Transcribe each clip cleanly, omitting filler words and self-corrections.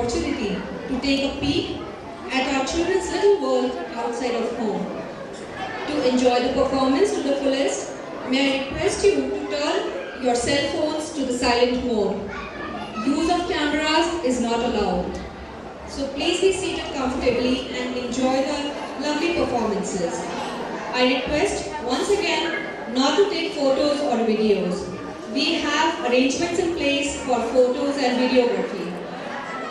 opportunity to take a peek at our children's little world outside of home. To enjoy the performance to the fullest, may I request you to turn your cell phones to the silent mode. Use of cameras is not allowed. So please be seated comfortably and enjoy the lovely performances. I request once again not to take photos or videos. We have arrangements in place for photos and videography.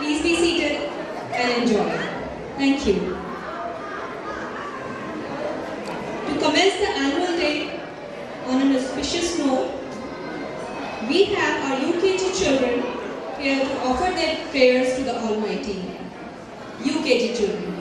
Please be seated and enjoy. Thank you. To commence the annual day on an auspicious note, we have our UKG children here to offer their prayers to the Almighty. UKG children.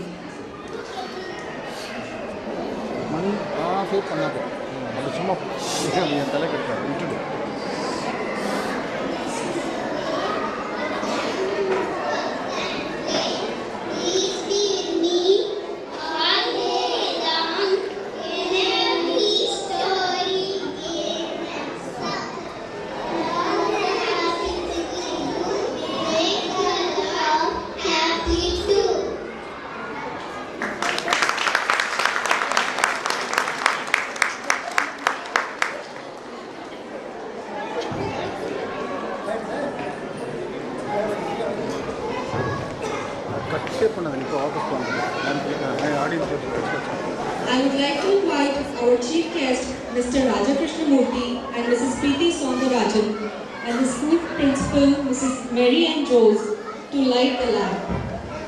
I would like to invite our chief guest, Mr. Raja Krishnamurthy and Mrs. Preeti Soundarajan, and the school principal, Mrs. Mary Ann Jose, to light the lamp.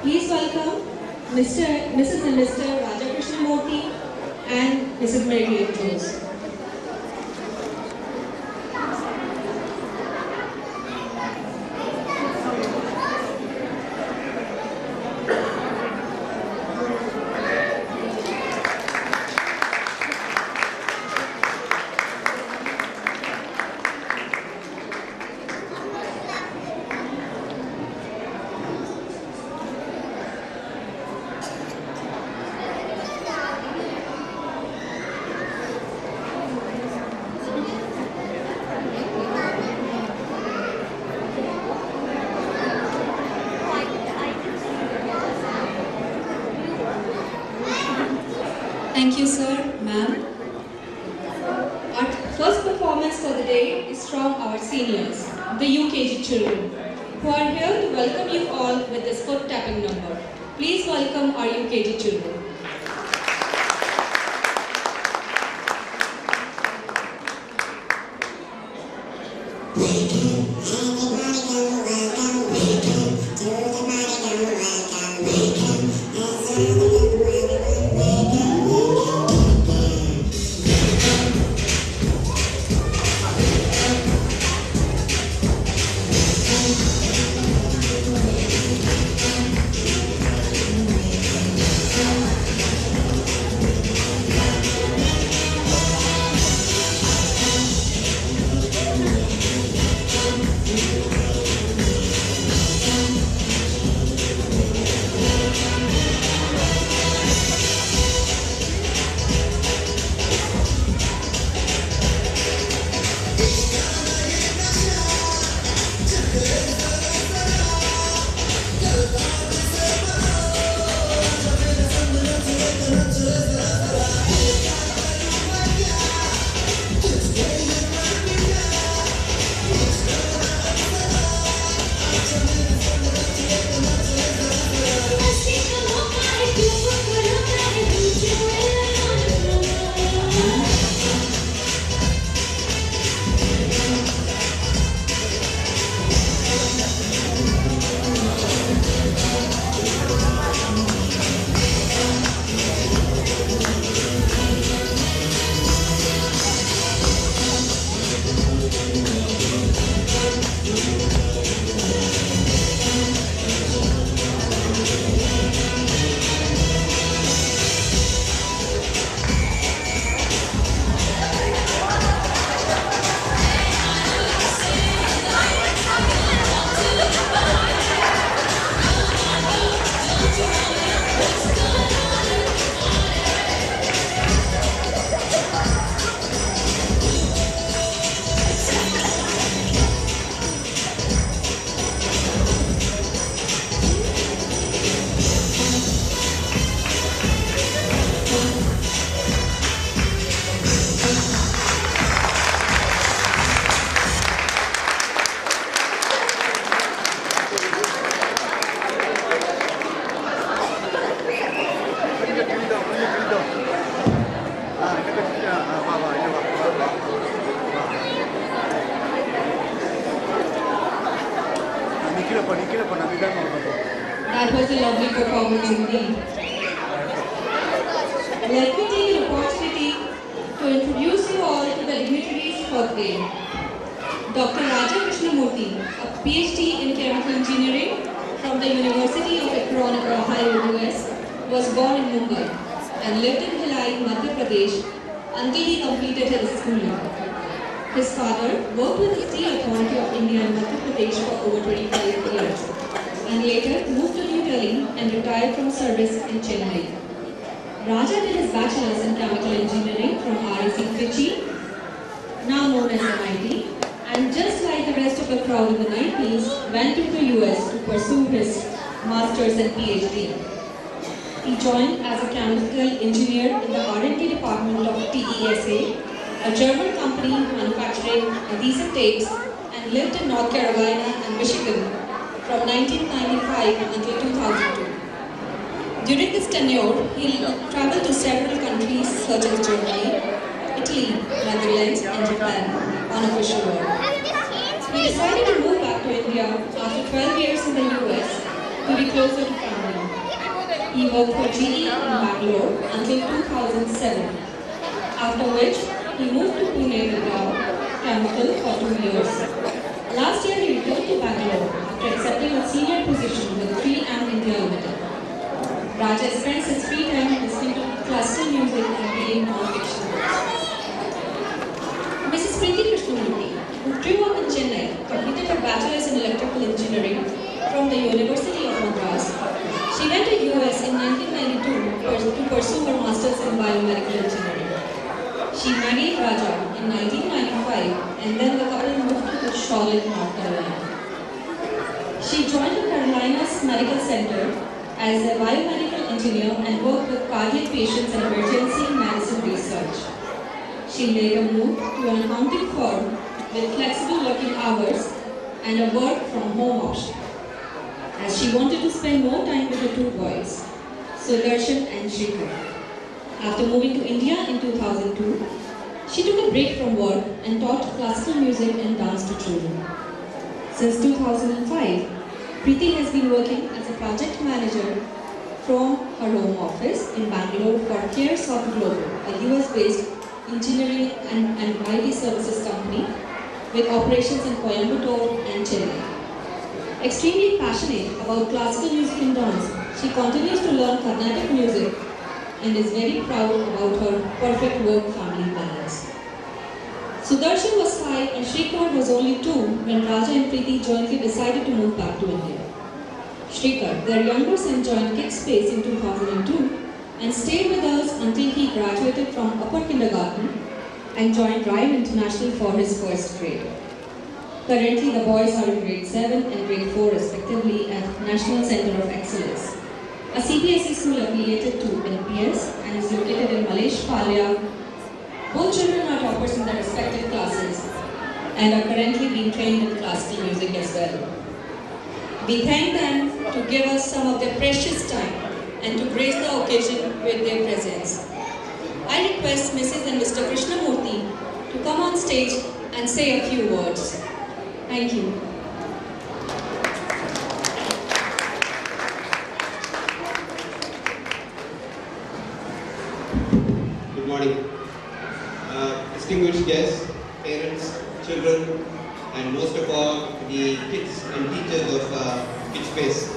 Please welcome Mrs. and Mr. Raja Krishnamurthy and Mrs. Mary Ann Jose. Thank you, sir, ma'am. Our first performance for the day is from our seniors, the UKG children, who are here to welcome you all with this foot tapping number. Please welcome our UKG children. That was a lovely performance indeed. Let me take an opportunity to introduce you all to the dignitaries for the day. Dr. Raja Krishnamurthy, a PhD in chemical engineering from the University of Akron, Ohio, US, was born in Mumbai and lived in Bhilai, Madhya Pradesh until he completed his schooling. His father worked with the Steel Authority of India in Madhya Pradesh for over 25 years and later moved to New Delhi and retired from service in Chennai. Raja did his bachelor's in chemical engineering from REC Trichy, now known as MIT, and just like the rest of the crowd in the 90s, went to the US to pursue his master's and PhD. He joined as a chemical engineer in the R&D department of TESA, a German company manufacturing adhesive tapes, and lived in North Carolina and Michigan from 1995 until 2002. During this tenure, he traveled to several countries such as Germany, Italy, Netherlands, and Japan on official work. He decided to move back to India after 12 years in the US to be closer to family. He worked for GE in Bangalore until 2007, after which he moved to Pune with Dow Chemical for 2 years. Last year he returned to Bangalore after accepting a senior position with 3M India Limited. Raja spends his free time listening to classical music and reading non-fiction books. Mrs. Preeti Krishnamurthy, who grew up in Chennai, completed her bachelor's in electrical engineering from the University of Madras. She went to US in 1992 to pursue her master's in biomedical engineering. She married Raja in 1995 and then the couple moved to Charlotte, North Carolina. She joined the Carolinas Medical Center as a biomedical engineer and worked with cardiac patients and emergency medicine research. She later moved to an accounting firm with flexible working hours and a work from home option, as she wanted to spend more time with her two boys, Sudarshan and Shrikar. After moving to India in 2002, she took a break from work and taught classical music and dance to children. Since 2005, Preeti has been working as a project manager from her home office in Bangalore for CareSoft Global, a US-based engineering and IT services company with operations in Coimbatore and Chennai. Extremely passionate about classical music and dance, she continues to learn Carnatic music and is very proud about her perfect work-family balance. Sudarshan was 5 and Shrikar was only 2 when Raja and Preeti jointly decided to move back to India. Shrikar, their younger son, joined Kidspace in 2002 and stayed with us until he graduated from upper kindergarten and joined Ryan International for his first grade. Currently, the boys are in grade 7 and grade 4 respectively at National Center of Excellence, a CBSE school affiliated to NPS and is located in Malesh Palya. Both children are toppers in their respective classes and are currently being trained in classical music as well. We thank them to give us some of their precious time and to grace the occasion with their presence. I request Mrs. and Mr. Krishnamurthy to come on stage and say a few words. Thank you. Good morning. Distinguished guests, parents, children, and most of all, the kids and teachers of Kidspace.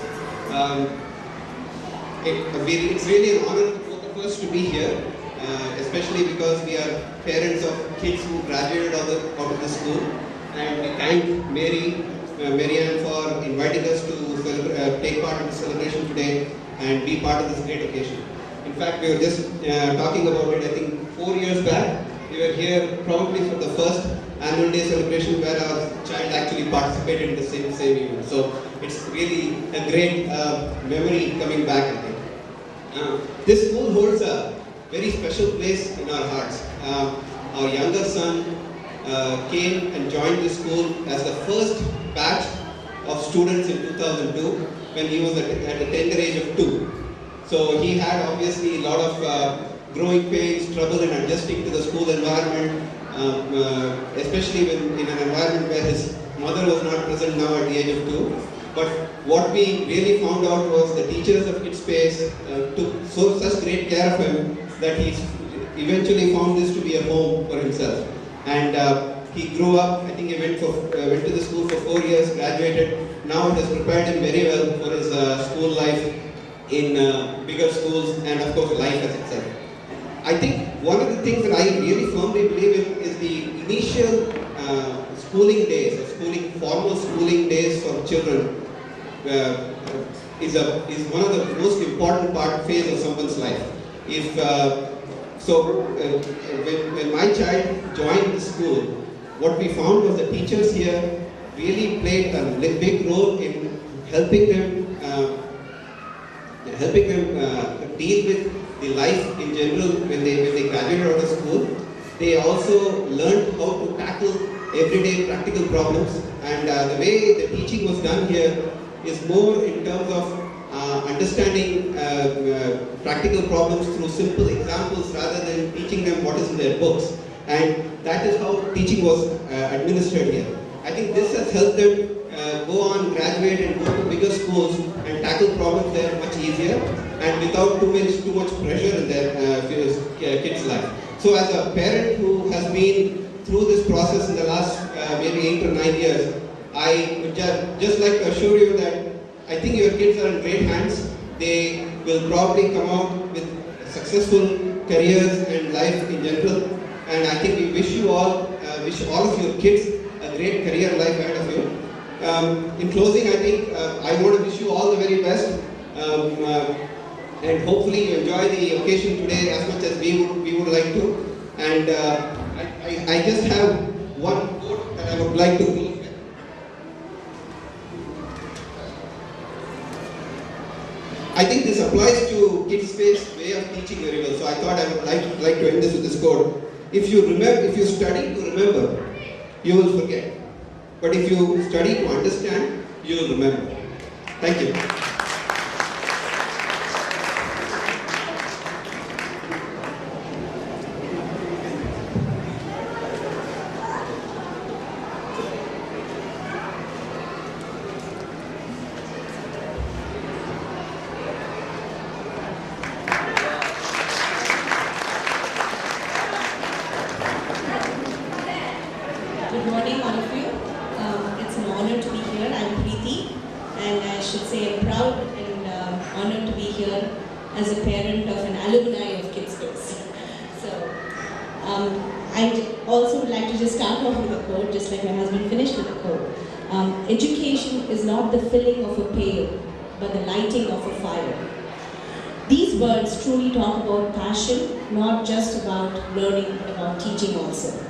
It's really an honor for both of us to be here, especially because we are parents of kids who graduated out of the school. And we thank Marianne for inviting us to take part in the celebration today and be part of this great occasion. In fact, we were just talking about it, I think 4 years back. We were here probably for the first annual day celebration where our child actually participated in the same event. So it's really a great memory coming back, I think. This school holds a very special place in our hearts. Our younger son came and joined the school as the first batch of students in 2002 when he was at the tender age of 2. So he had obviously a lot of growing pains, trouble in adjusting to the school environment, especially when in an environment where his mother was not present now at the age of 2. But what we really found out was the teachers of Kidspace took such great care of him that he eventually found this to be a home for himself. And he grew up. I think he went to the school for 4 years, graduated. Now it has prepared him very well for his school life in bigger schools and of course life as itself. I think one of the things that I really firmly believe in is the initial schooling days, formal schooling days for children is one of the most important phase of someone's life. When my child joined the school, what we found was the teachers here really played a big role in helping them deal with the life in general when they graduated out of school. They also learned how to tackle everyday practical problems, and the way the teaching was done here is more in terms of understanding practical problems through simple examples rather than teaching them what is in their books. And that is how teaching was administered here. I think this has helped them go on, graduate and go to bigger schools and tackle problems there much easier and without too much pressure in their kids' life. So as a parent who has been through this process in the last maybe 8 or 9 years, I would just like to assure you that I think your kids are in great hands. They will probably come out with successful careers and life in general. And I think we wish all of your kids a great career life ahead of you. In closing, I think I want to wish you all the very best. And hopefully you enjoy the occasion today as much as we would like to. And I just have one quote that I would like to close with. I think this applies to Kidspace way of teaching very well. So I thought I would like to end this with this quote. If you study to remember, you will forget. But if you study to understand, you will remember. Thank you. Good morning, all of you. It's an honor to be here. I'm Preeti, and I should say I'm proud and honored to be here as a parent of an alumni of Kidspace. So, I also would like to just start off with a quote, just like my husband finished with a quote. Education is not the filling of a pail, but the lighting of a fire. These words truly talk about passion, not just about learning, but about teaching also.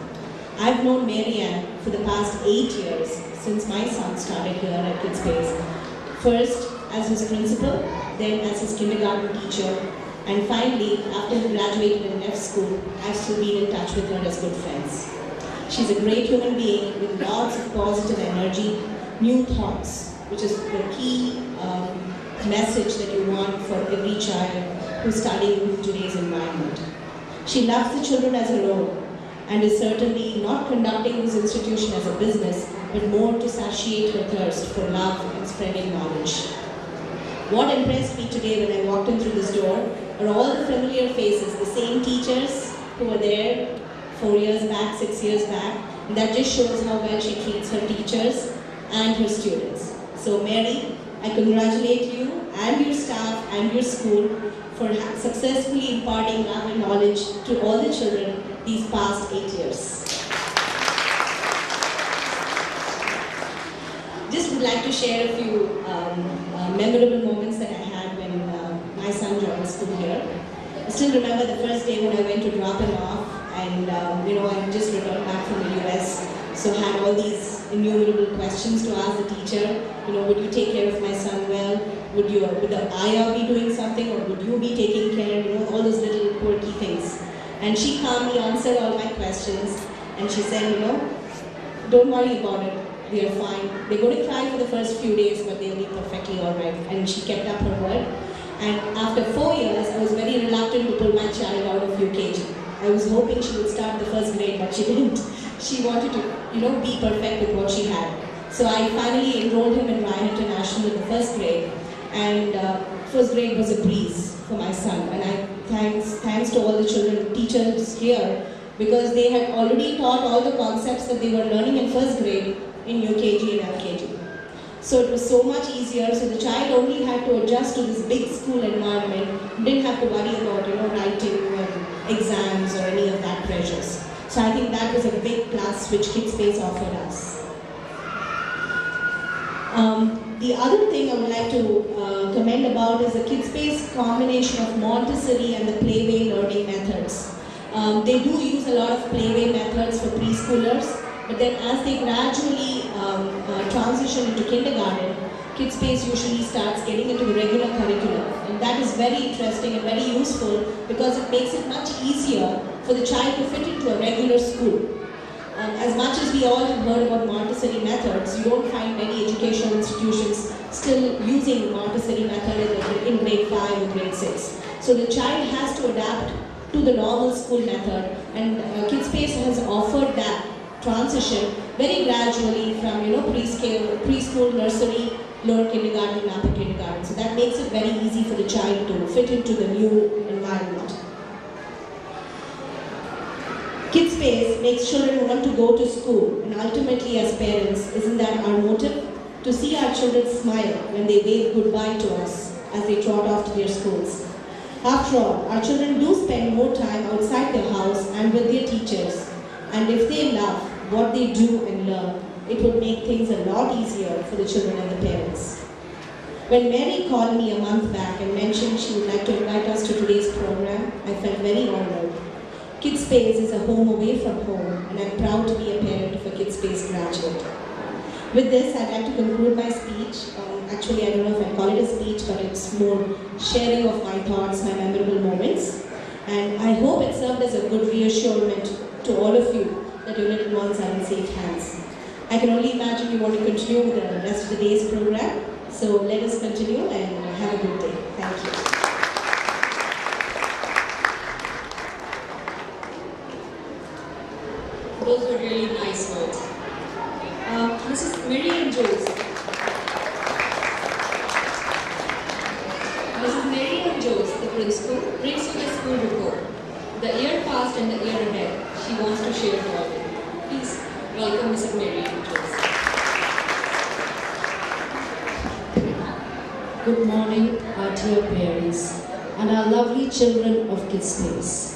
I've known Marianne for the past 8 years, since my son started here at Kidspace. First as his principal, then as his kindergarten teacher, and finally, after he graduated and left school, I've still been in touch with her as good friends. She's a great human being with lots of positive energy, new thoughts, which is the key message that you want for every child who's studying in today's environment. She loves the children as her own, and is certainly not conducting this institution as a business, but more to satiate her thirst for love and spreading knowledge. What impressed me today when I walked in through this door are all the familiar faces, the same teachers who were there 4 years back, 6 years back, and that just shows how well she treats her teachers and her students. So Mary, I congratulate you and your staff and your school for successfully imparting love and knowledge to all the children these past 8 years. Just would like to share a few memorable moments that I had when my son joined school here. I still remember the first day when I went to drop him off, and I just returned back from the US, so had all these innumerable questions to ask the teacher. Would you take care of my son well? Would the ayah be doing something, or would you be taking care? All those little quirky things. And she calmly answered all my questions, and she said, don't worry about it. They are fine. They're going to cry for the first few days, but they'll be perfectly all right. And she kept up her word. And after 4 years, I was very reluctant to pull my child out of UKG. I was hoping she would start the first grade, but she didn't. She wanted to, be perfect with what she had. So I finally enrolled him in Ryan International in the first grade, and first grade was a breeze for my son. And I thanks to all the children, teachers here, because they had already taught all the concepts that they were learning in first grade in UKG and LKG. So it was so much easier. So the child only had to adjust to this big school environment, didn't have to worry about writing and exams or any of that pressures. So I think that was a big plus which Kidspace offered us. The other thing I would like to commend about is the Kidspace combination of Montessori and the Playway learning methods. They do use a lot of Playway methods for preschoolers, but then as they gradually transition into kindergarten, Kidspace usually starts getting into the regular curriculum. And that is very interesting and very useful because it makes it much easier for the child to fit into a regular school. As much as we all have heard about Montessori methods, you don't find many educational institutions still using Montessori method in grade 5 or grade 6. So the child has to adapt to the normal school method, and Kidspace has offered that transition very gradually from preschool, nursery, lower kindergarten and upper kindergarten. So that makes it very easy for the child to fit into the new environment. Kidspace makes children want to go to school, and ultimately as parents, isn't that our motive? To see our children smile when they wave goodbye to us as they trot off to their schools. After all, our children do spend more time outside their house and with their teachers, and if they love what they do and learn, it would make things a lot easier for the children and the parents. When Mary called me a month back and mentioned she would like to invite us to today's program, I felt very honored. Kidspace is a home away from home, and I'm proud to be a parent of a Kidspace graduate. With this, I'd like to conclude my speech. Actually, I don't know if I call it a speech, but it's more sharing of my thoughts, my memorable moments. And I hope it served as a good reassurance to all of you that your little ones are in safe hands. I can only imagine you want to continue with the rest of the day's program. So let us continue and have a good day. Thank you. Those were really nice words. Mrs. Mary Ann Jose. Mrs. Mary Ann Jose, the principal, brings you the school report. The year past and the year ahead, she wants to share it all with you. Please welcome Mrs. Mary Ann Jose. Good morning, our dear parents and our lovely children of Kidspace.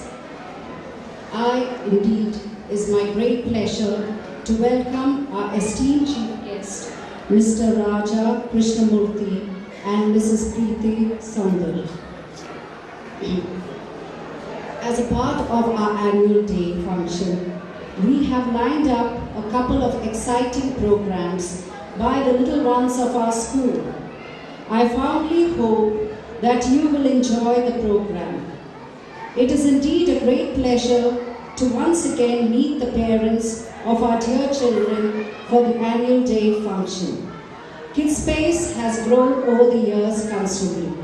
It is my great pleasure to welcome our esteemed chief guest, Mr. Raja Krishnamurthy and Mrs. Preeti Saundar. As a part of our annual day function, we have lined up a couple of exciting programs by the little ones of our school. I fondly hope that you will enjoy the program. It is indeed a great pleasure to once again meet the parents of our dear children for the annual day function. Kidspace has grown over the years considerably,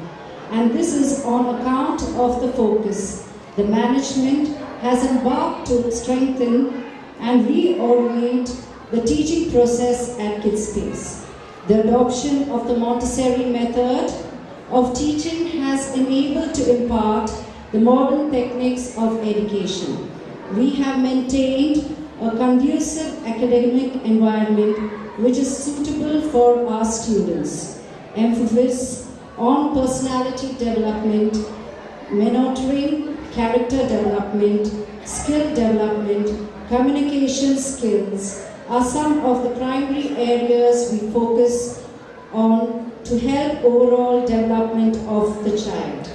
and this is on account of the focus the management has embarked to strengthen and reorient the teaching process at Kidspace. The adoption of the Montessori method of teaching has enabled to impart the modern techniques of education. We have maintained a conducive academic environment which is suitable for our students. Emphasis on personality development, mentoring, character development, skill development, communication skills are some of the primary areas we focus on to help overall development of the child.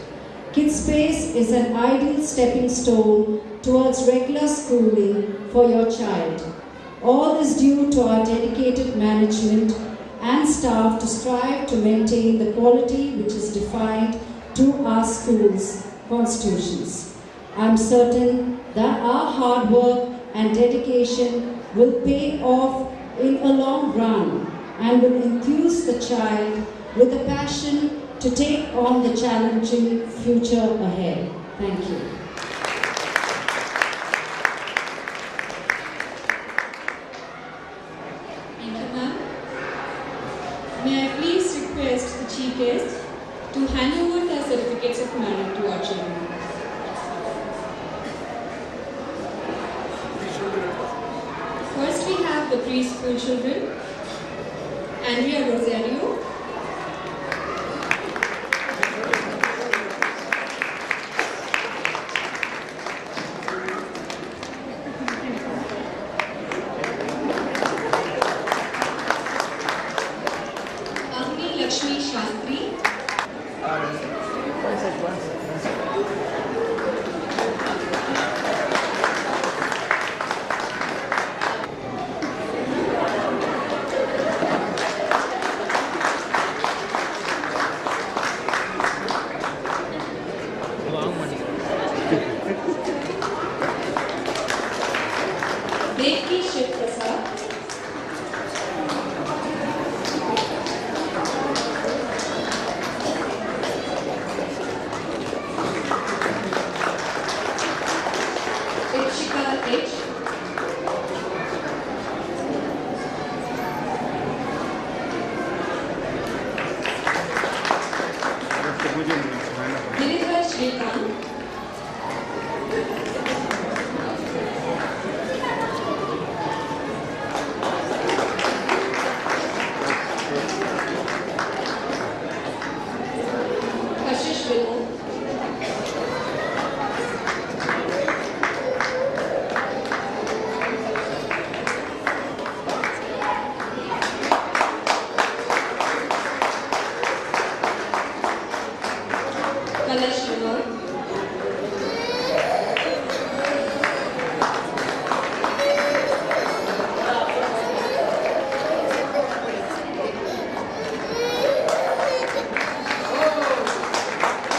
Kidspace is an ideal stepping stone towards regular schooling for your child. All is due to our dedicated management and staff to strive to maintain the quality which is defined to our school's constitutions. I'm certain that our hard work and dedication will pay off in a long run and will enthuse the child with a passion to take on the challenging future ahead. Thank you. Thank you, ma'am. hand over their certificates of merit to our children. First we have the preschool children, Andrea Rosario, Agni Lakshmi Shastri, Devki Shiv Prasad, Ikshika H, Giridhar Shrikant, Kashish Vinod, Kalash Vinod,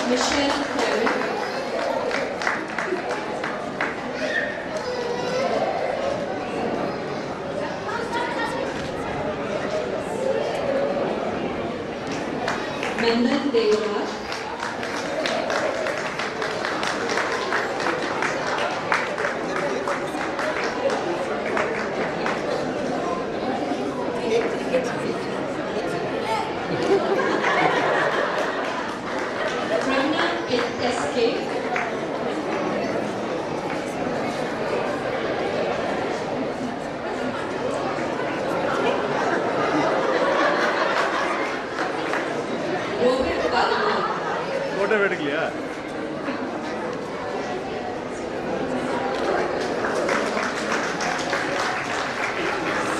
Michelle Kevin, Nandan Devraj, Pragna SK, Rohit Balma, photo बैठ गया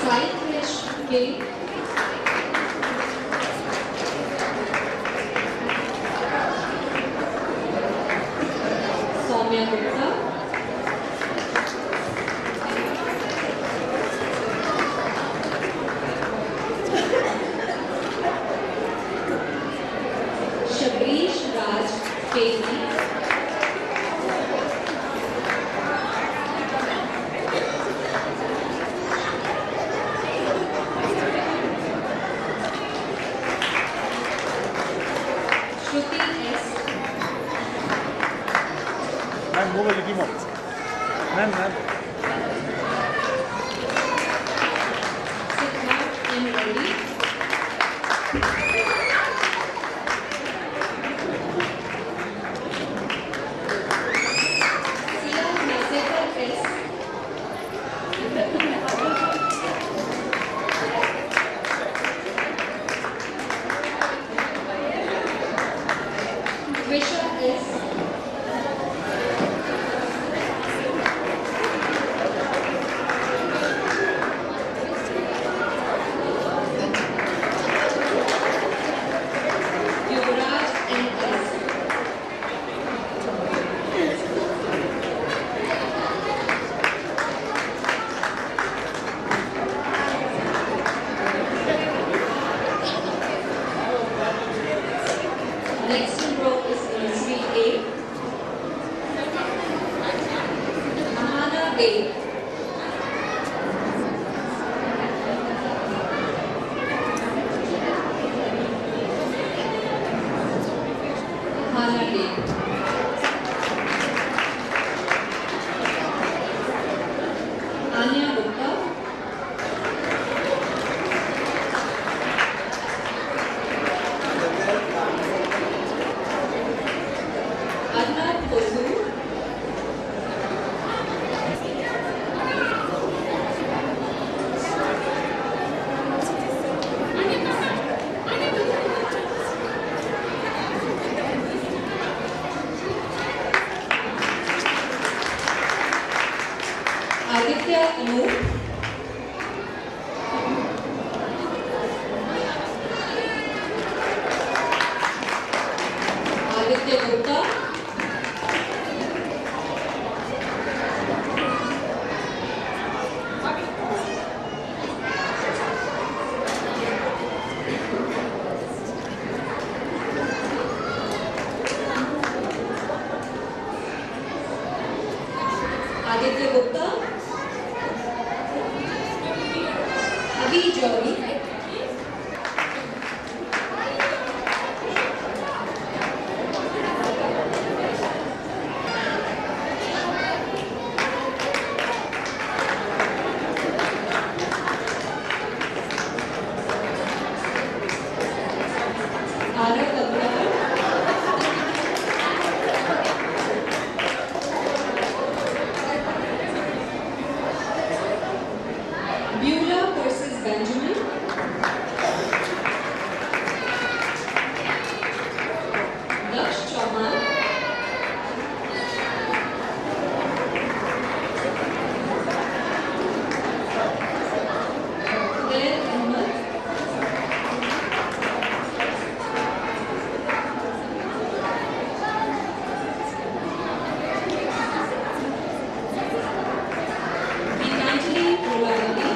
Sai Krish K, Soumya Gupta, Shabrish Raj KV, Shruti S, ma'am वो लिखी मो ma'am ma'am Siddharth M. Reddy, Sia Nasegar S, Trisha S, Yuvraj N. S, next in row is nursery A, Ahana A, Ahana A, Anya Gupta, Aditya Anup, Aditya Gupta, Aditya Gupta, Abhi Jory, Arav Aguilar, Beulah Persis Benjamin, Daksh Chauhan, Udair Ahmed, Geetanjali Puravathi,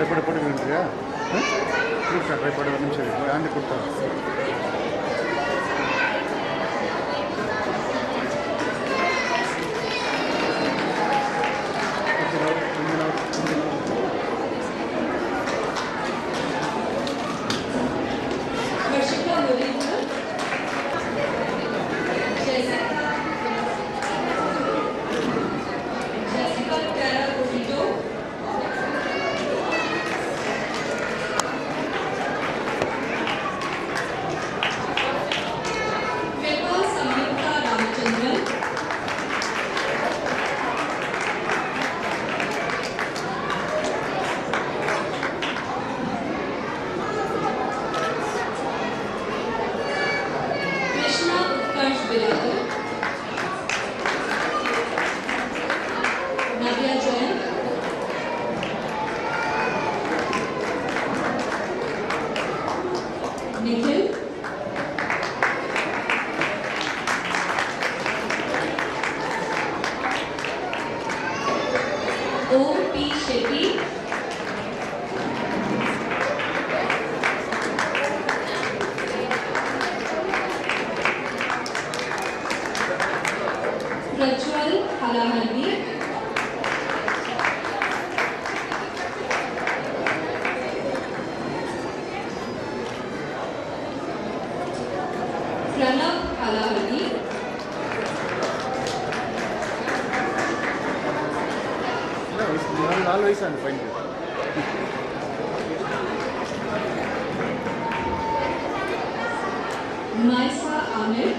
ಭಯಪಡ ನಿಂತ್ರಿಯಾ ನಿಮಿಷ ಭಯಪಡ ಒಂದು ನಿಮಿಷ ಗಾಂಧಿ ಕೊಡ್ತಾರೆ Varshika Muralidhar, Jessica Terra Covito, Kripa Samyukta Ramachandran, Krishna Utkarsh Biradar, Nadia Jain, Nikhil, Om P. Shetty, Prajwal Halahalli, Pranab Halahalli, ನಾನು 4 ವಯಸ್ಸು fine Maisa Amir,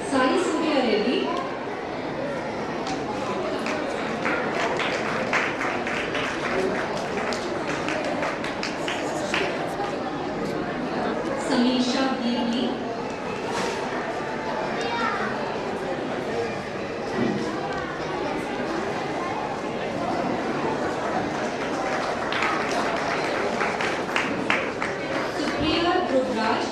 Sai Surya Reddy, Samisha Giri, Supriya Dhruvraj,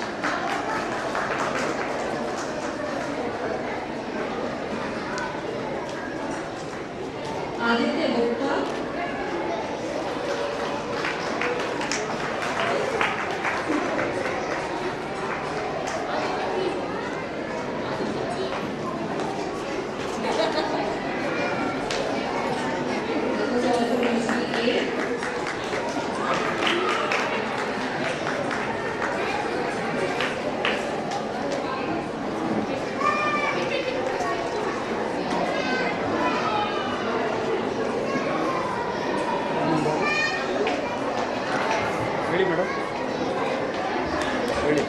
Aditya Gupta, that was all for MC A. ಹೇಳಿ madam ಹೇಳಿ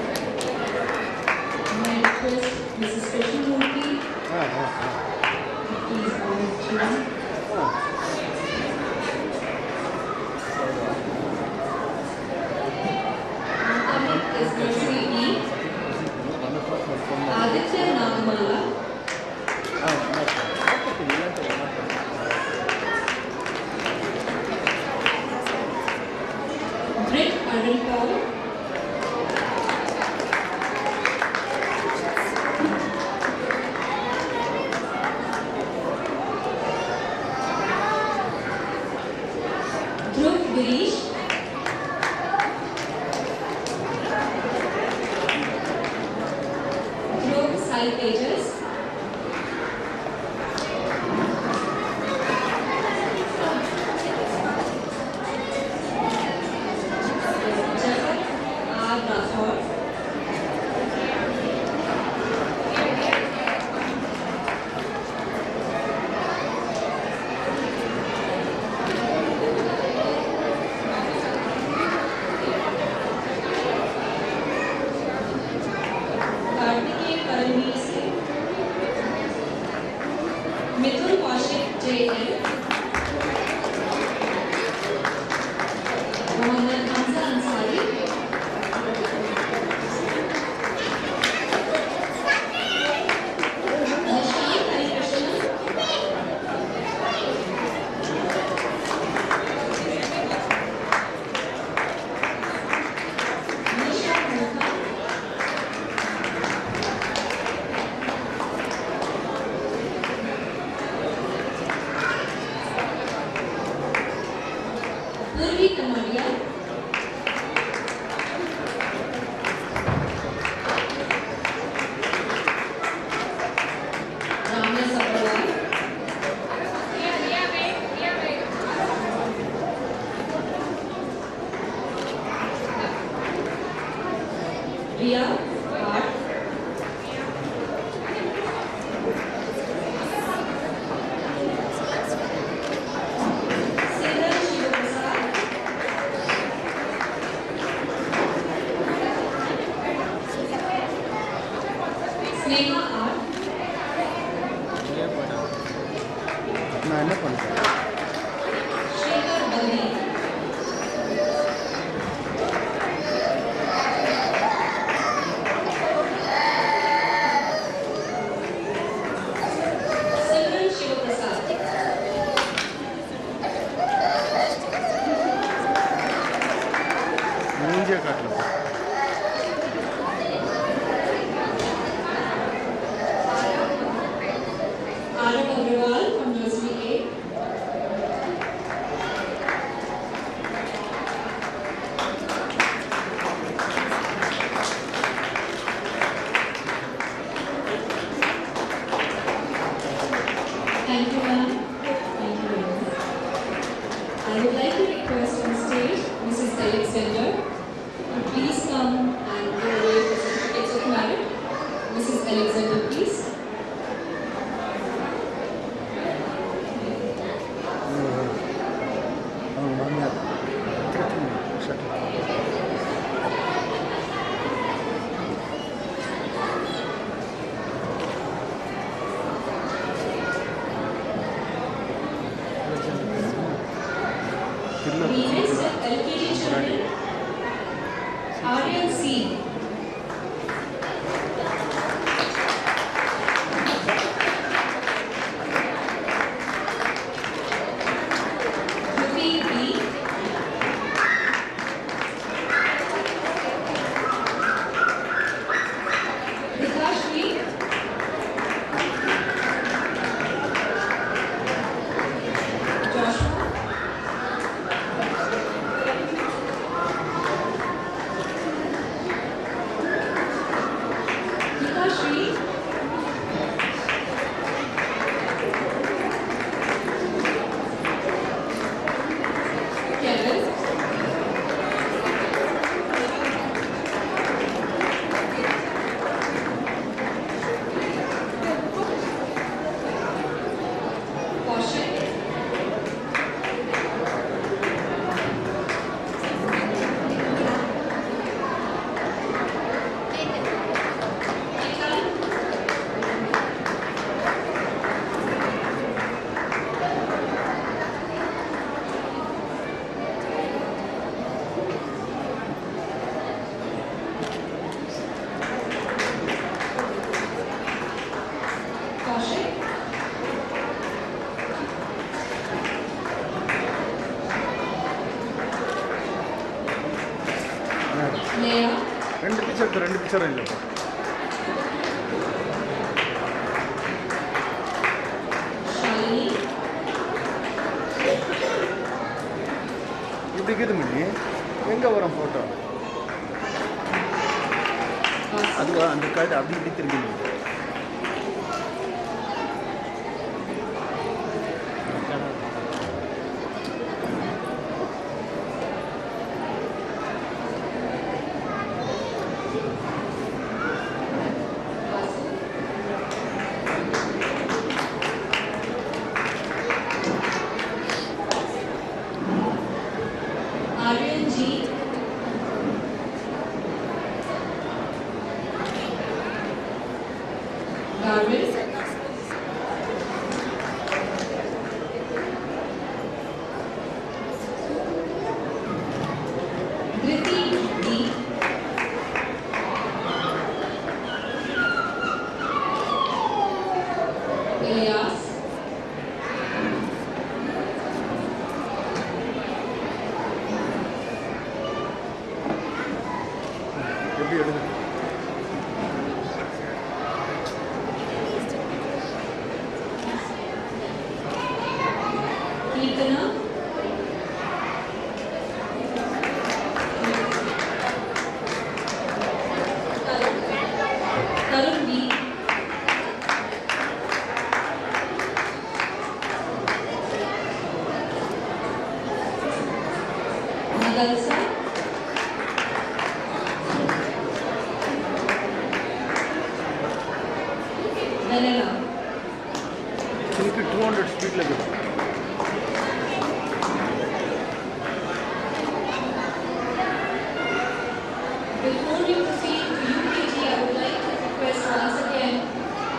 May I request Mrs. Krishnamurthy, ಹಾಂ ಹಾಂ ಹಾಂ please come with children. ಹಾಂ Aaron Paul. Dhruv Girish. Dhruv Sai Tejas. Jagat R. Rathod. Kartikeya Karanveer Singh. Mithun Kaushik J.L. Mohammed Hamza Ansari. Nishant Harikrishnan. Nisha Mukha. Purvi Kamaria. Ramya Sabrawal. Riya Bhatt. Sindar Shivaprasad. Sneha R. நான் என்ன பண்ணுறேன்? Shekhar Bali. Simran Shivaprasad. மூஞ்சியை காட்டல. Arav Agrawal from Nursery A. Thank you, ma'am. Thank you very much. I would like to request on stage Mrs. Alexander to please come and give away the certificates of merit. Mrs. Alexander, please. அவங்க மாமியார் சரி. We next have LKG children. Aryan C. Leah, ரெண்டு பிக்சரும் இல்லைப்பா. Shalini, இப்படி இருக்குது மணி, எங்கே வரும் photo? அதுவா அந்த கார்டு அப்படி இப்படி திரும்பி Aryan G, Garvin, Dhriti D, Ilyas, எப்படி எடுங்க? Kirtana, Tarun B, Nagalsa, Vanilla, இன்னைக்கு 200 ஸ்பீடில் இருக்குது. Before we proceed to UKG, I would like to request once again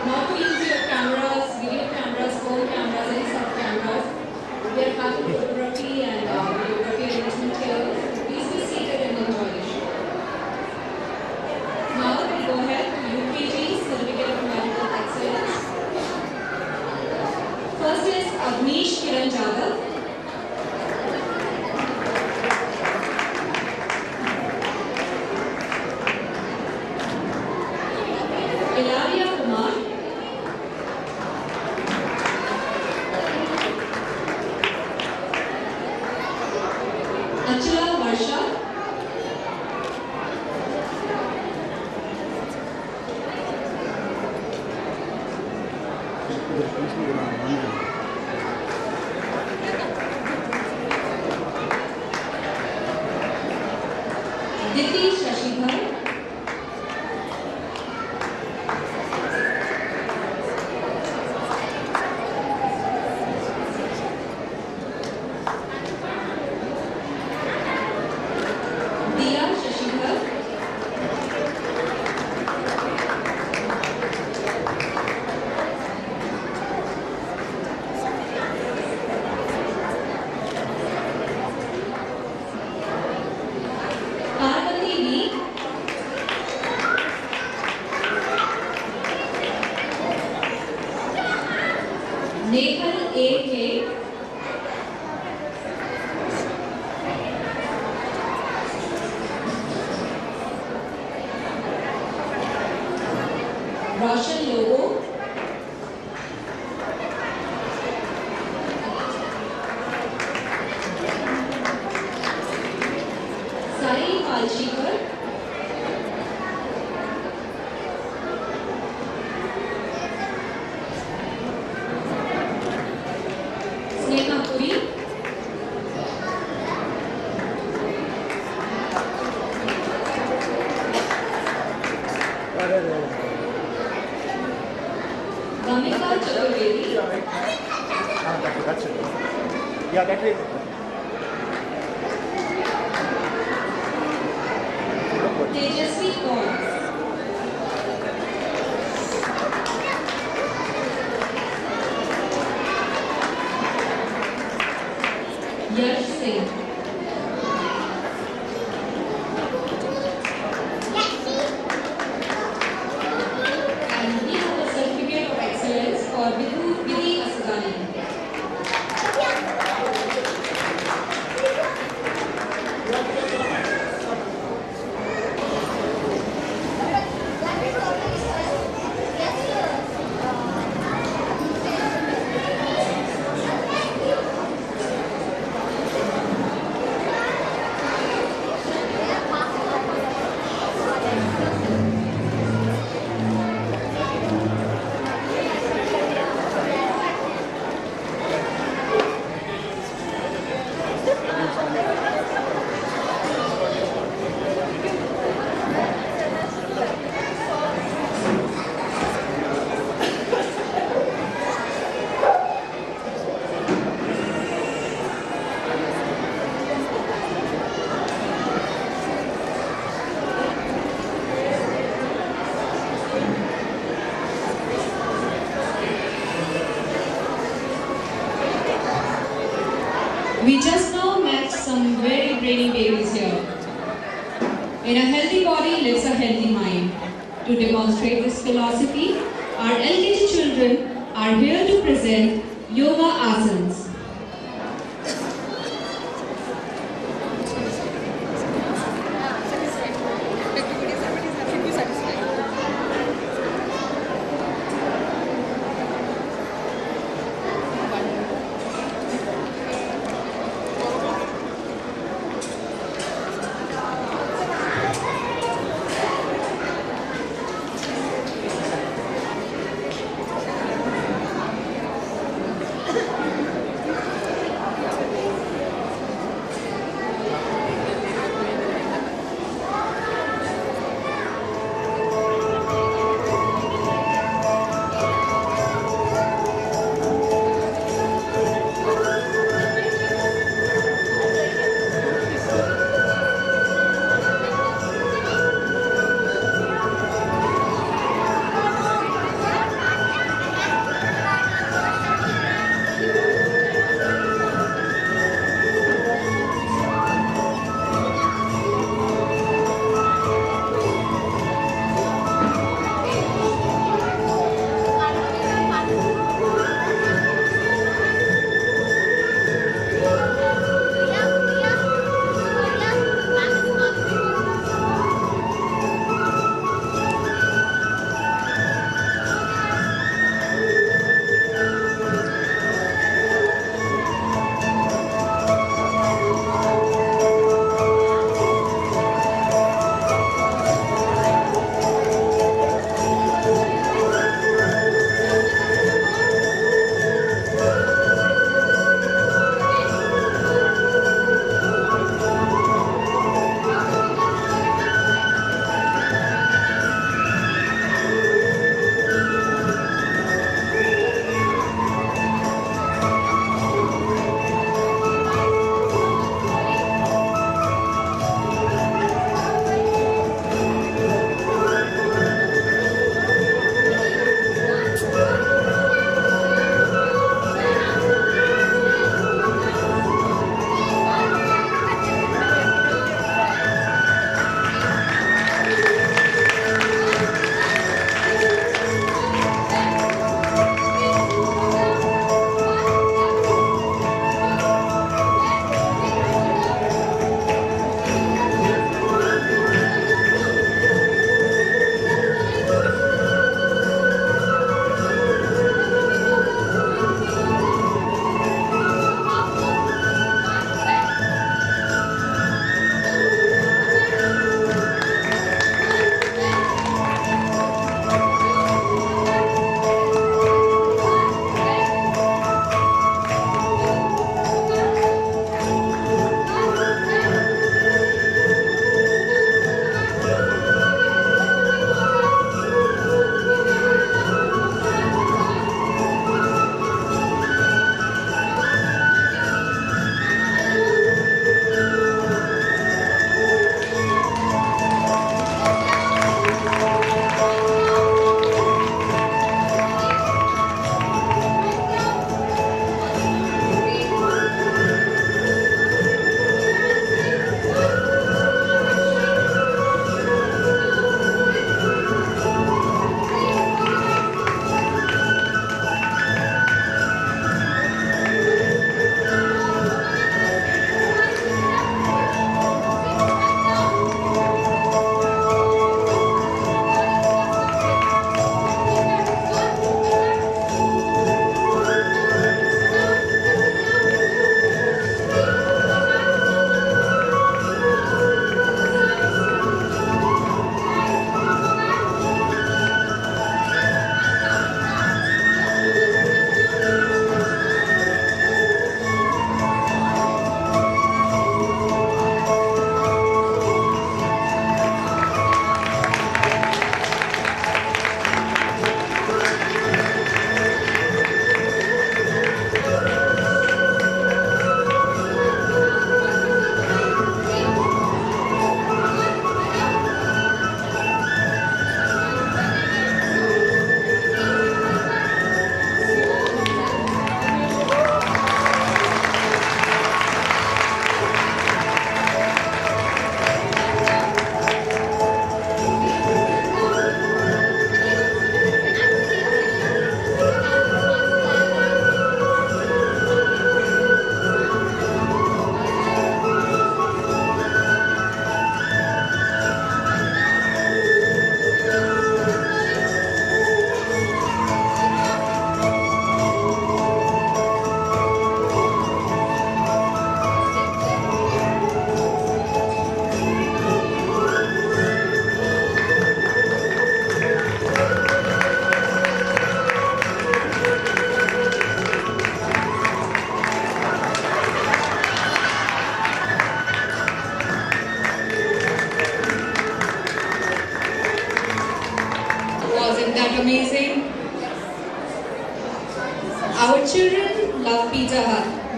not to use your cameras, video cameras, phone cameras, any sort of cameras. We are having photography and videography arrangement here. Please be seated and enjoy the show. Now we go ahead to UKG, Certificate of Medical Excellence. First is Agnish Kiran Jadhav. Ilaria Kumar, Achula Varsha, Diti Shashidhar, Diya Shashidhar, Parvati B, Nehal A.K., Roshan Lobo, Sai Palshikar, Sneha Puri, Gamika Chaturvedi, That's it. Yeah, that way. Tejasvi Kaur, Yash Singh, and we have a certificate of excellence for Vidhi Asgani. babies here. In a healthy body lives a healthy mind. To demonstrate this philosophy, our LKG children are here to present yoga asanas.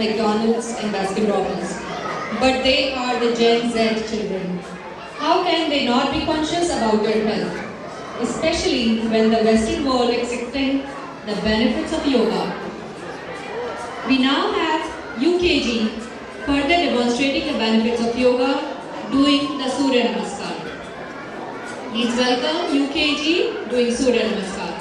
McDonald's and Baskin Robbins, but they are the Gen Z children. How can they not be conscious about their health, especially when the Western world is accepting the benefits of yoga? We now have UKG further demonstrating the benefits of yoga doing the Surya Namaskar. Please welcome UKG doing Surya Namaskar.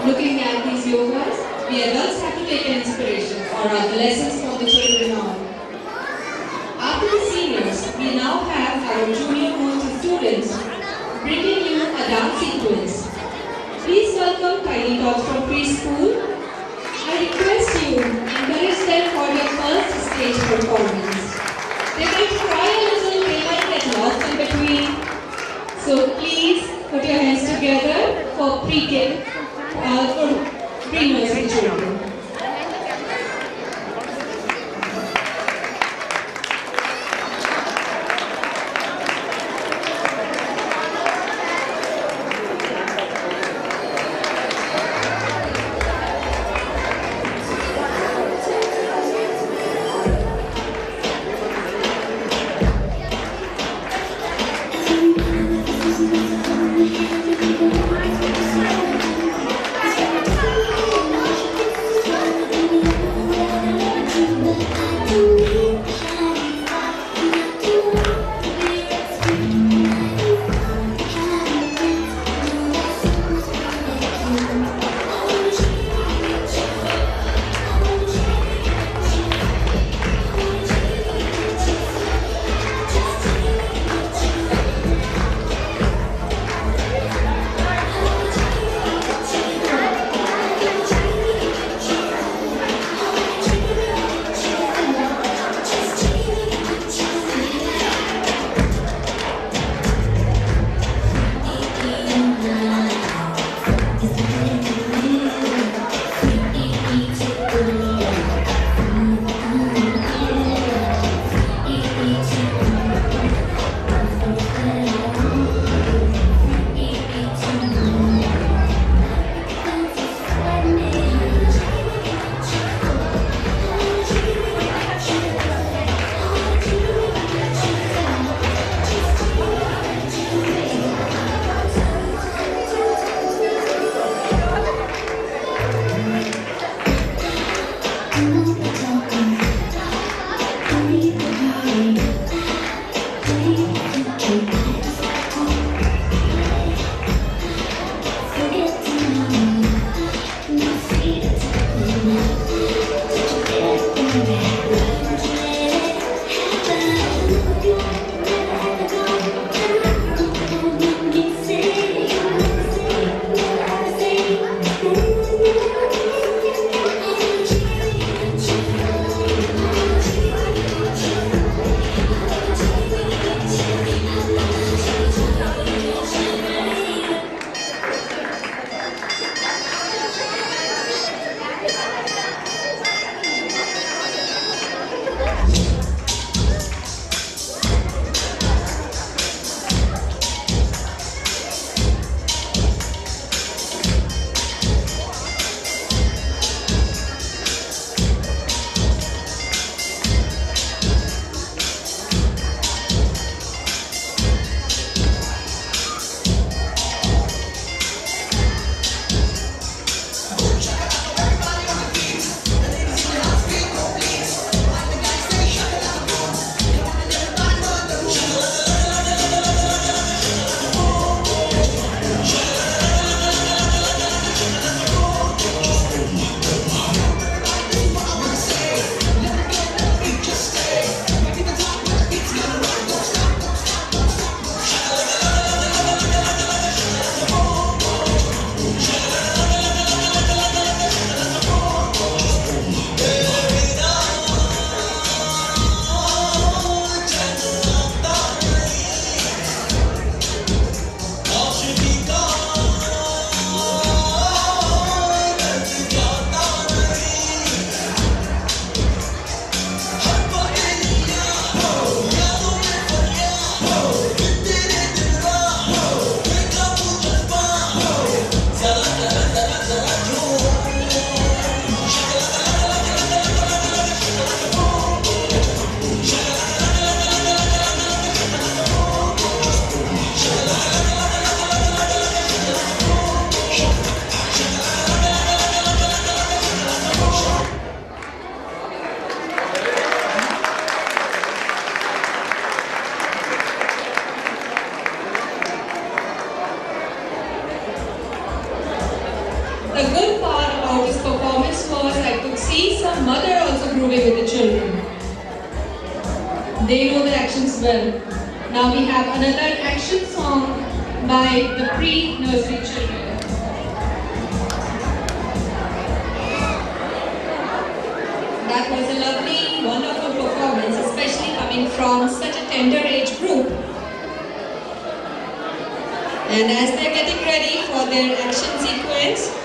Looking at these yogas, we adults have to take an inspiration or the lessons from the children on. After the seniors, we now have our junior course students bringing you a dance sequence. Please welcome Tiny Tots from preschool. I request you encourage them for their first stage performance. They might cry a little, they might get lost in between. So please put your hands together for pre-K. For pre-nursery children. today with the children. They know the actions well. Now we have another action song by the pre-nursery children. That was a lovely, wonderful performance, especially coming from such a tender age group. And as they're getting ready for their action sequence,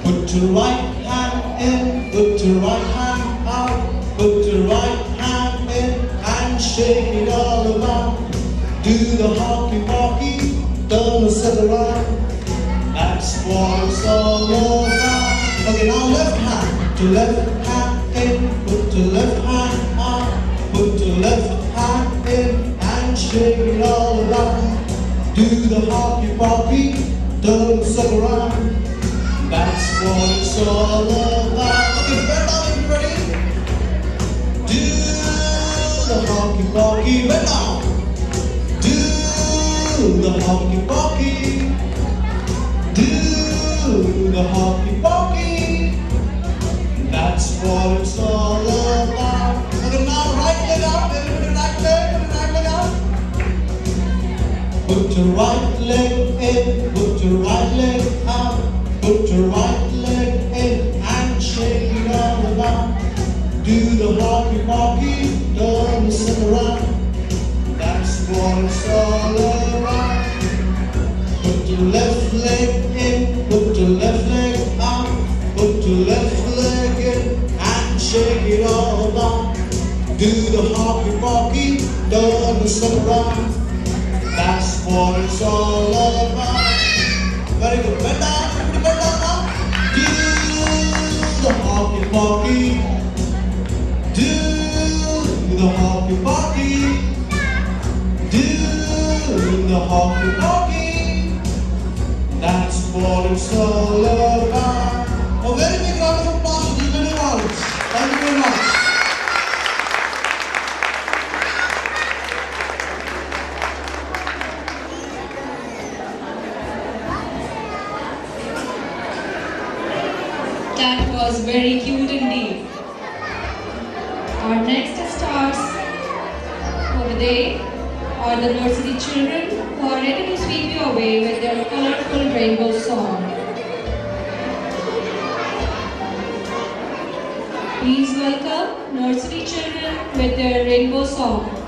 Put your right hand in, put your right hand out, put your right hand in and shake it all around. Do the hockey pocky, turn the set around. That's what it's all about. Okay, now left hand in, put your left hand out, put your left hand in and shake it all around. Do the hockey pocky, turn the set around. That's what it's all about. Okay, bend down, everybody. Do the hockey pocky, bend down. Do the hockey pocky. Do the hockey pocky. That's what it's all about. Okay, now right leg out, everybody, right leg out. Put your right leg in, put your right leg out. Put your right leg in and shake it all around. Do the hockey pocky, turn the sit around. That's what it's all about. Put your left leg in, put your left leg out. Put your left leg in and shake it all around. Do the hockey pocky, turn the sit around. That's what it's all about. Very good. Bend down, everybody bend down now. Do the hockey pocky. Do the hockey pocky. Do the hockey pocky. That's what it's all about. A very big round of applause to the little ones. Thank you very much. was very cute indeed. Our next stars over there are the nursery children who are ready to sweep you away with their colorful rainbow song. Please welcome nursery children with their rainbow song.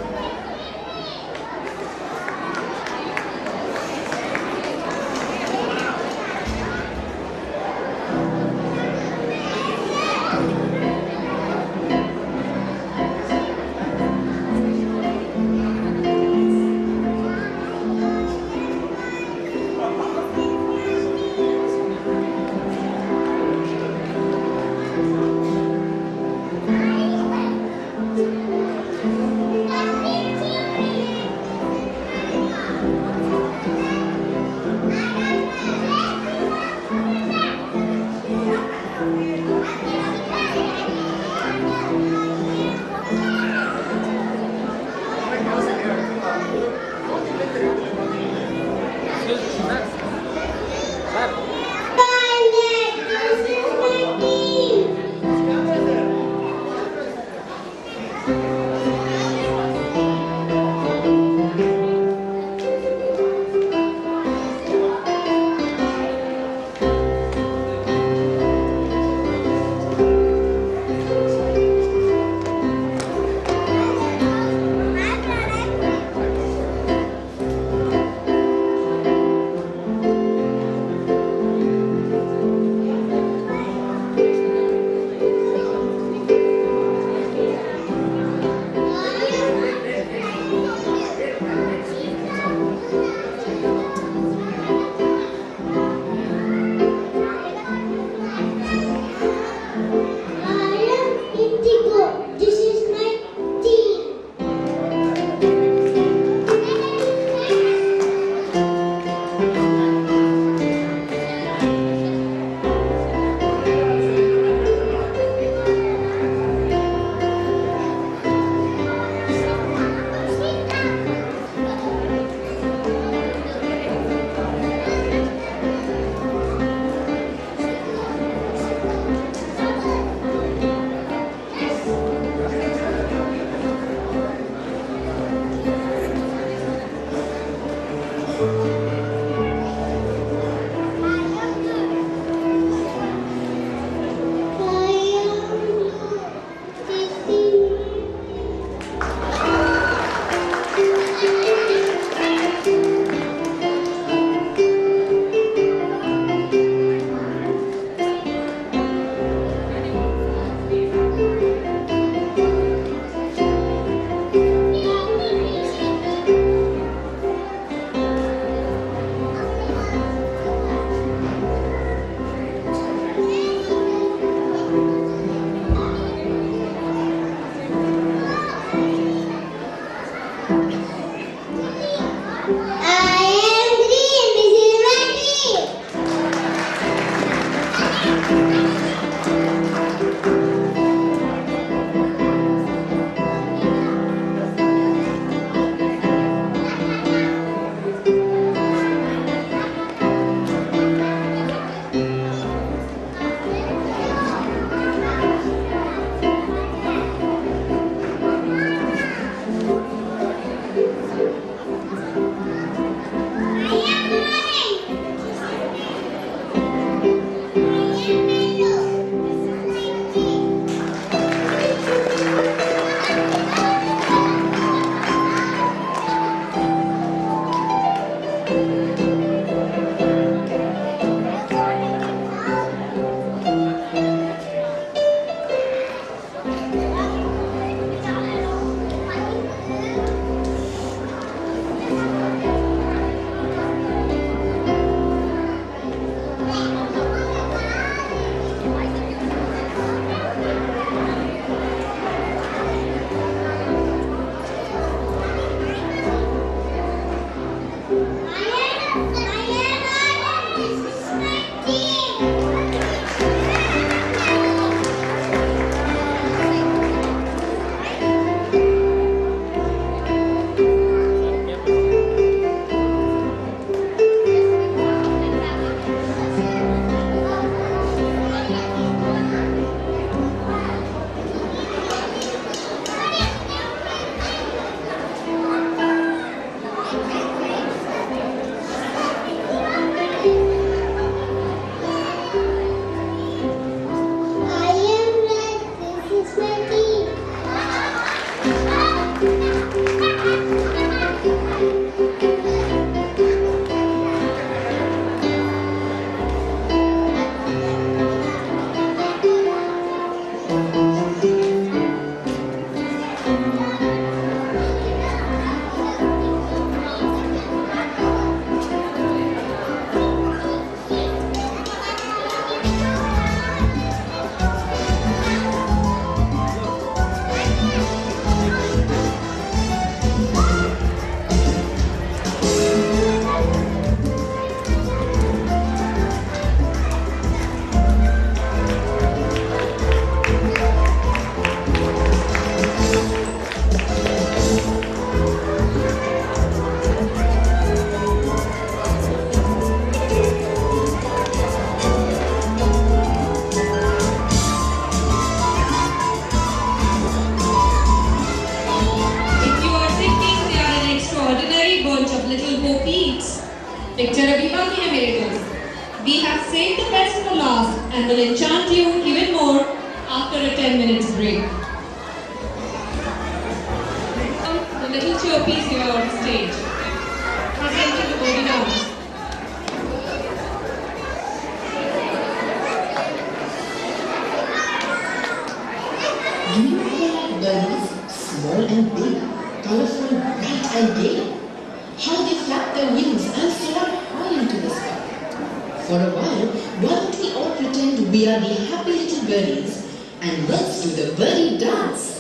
enchant you even more after a 10 minutes break. The little chirpies here on stage. Presenting the body dance. Do you ever like birds, small and big, colorful, bright and gay? How they flap their wings and soar high into the sky. For a while, why don't we all pretend we are the happy little birdies and let's do the birdie dance.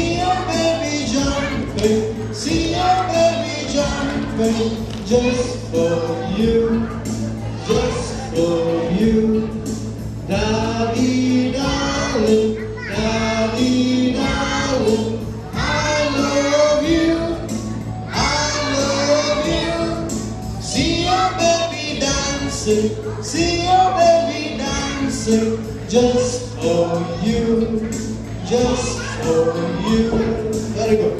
See your baby jumping, see your baby jumping, just for you, just for you. Daddy darling, daddy darling, I love you, I love you. See your baby dancing, see your baby dancing, just for you, just for you. Very good.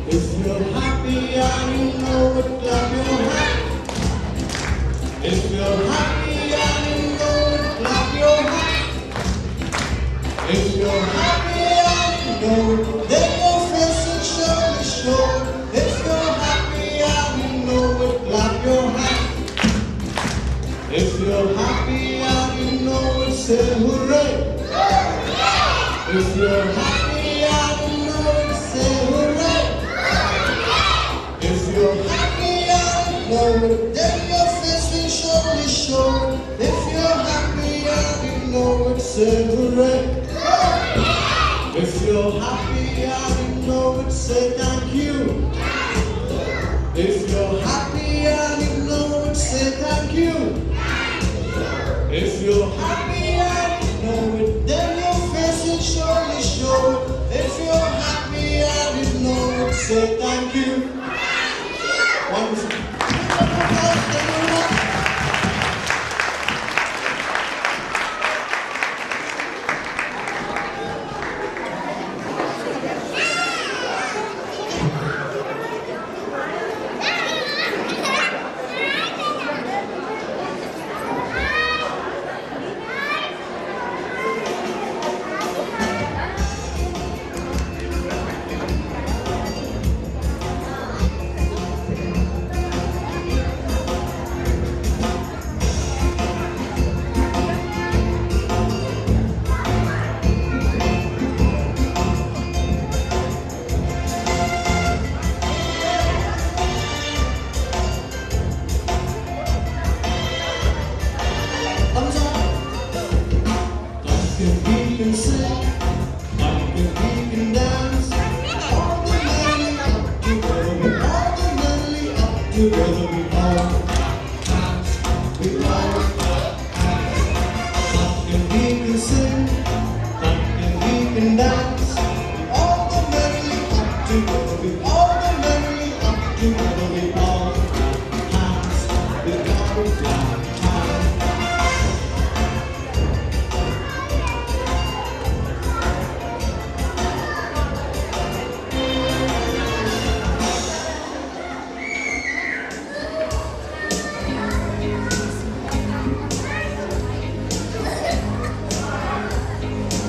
If you're happy and you know it, clap your hands. If you're happy and you know it, clap your hands. If you're happy and you know it, then your face will surely show it. If you're happy and you know it, clap your hands. If you're happy and you know it, say hooray. If you're happy and you know it, say hooray. If you're happy and you know it, then your face will surely show it. If you're happy and you know it, say hooray. If you're happy and you know it, say thank you. If you're happy and you know it, say thank you. If you're happy and you know it, then your face will surely show it. If you're happy and you know it, say thank you. Wonderful. We can sing, we can dance, all the melody up together, all the melody up together, we all dance, we all we can sing, we can dance, all the melody up together, we all the melody up together, we all dance, we all dance.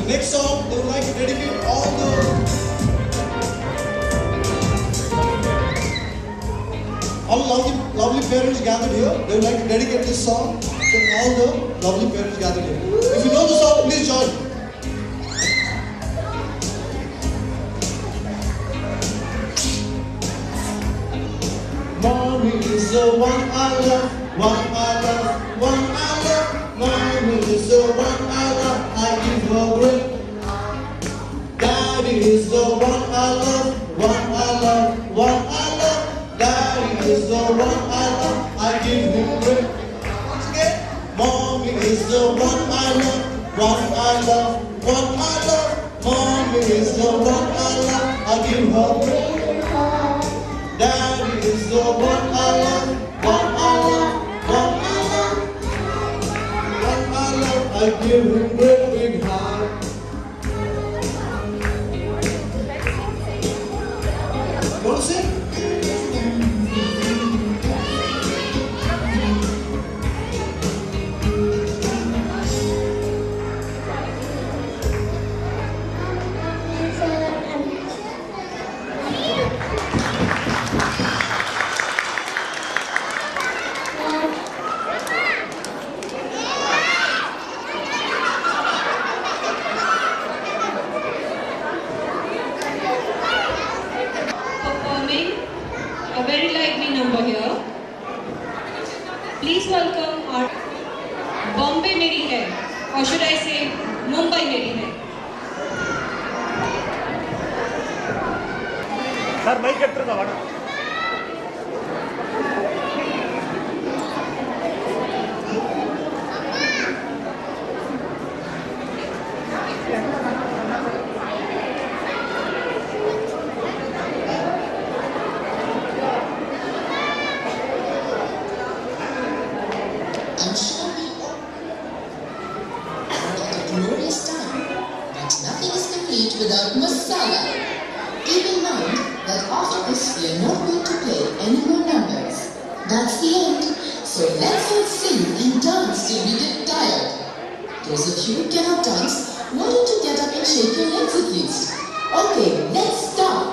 Next song, they would like to dedicate all the lovely parents gathered here. They would like to dedicate this song to all the lovely parents gathered here. If you know the song, please join. Mommy is the one I love, one I love, one I love. Mommy is the one I love, I give her break. Daddy is the one I love, one I love, one I love. Daddy is the one I love, I give him break. Once again, Mommy is the one I love, one I love, one I love. Mommy is the one I love, I give her break. Daddy is the one I love, one I love, one I love. One I love, I give him great big heart. You want to sing? Sir mic எடுத்துருங்க வாங்க. I'm sure we all had a glorious time, but nothing is complete without masala. Keep in mind that after this we are not going to play any more numbers. That's the end. So let's all sing and dance till we get tired. Those of you who cannot dance, why don't you get up and shake your legs at least? Okay, let's start.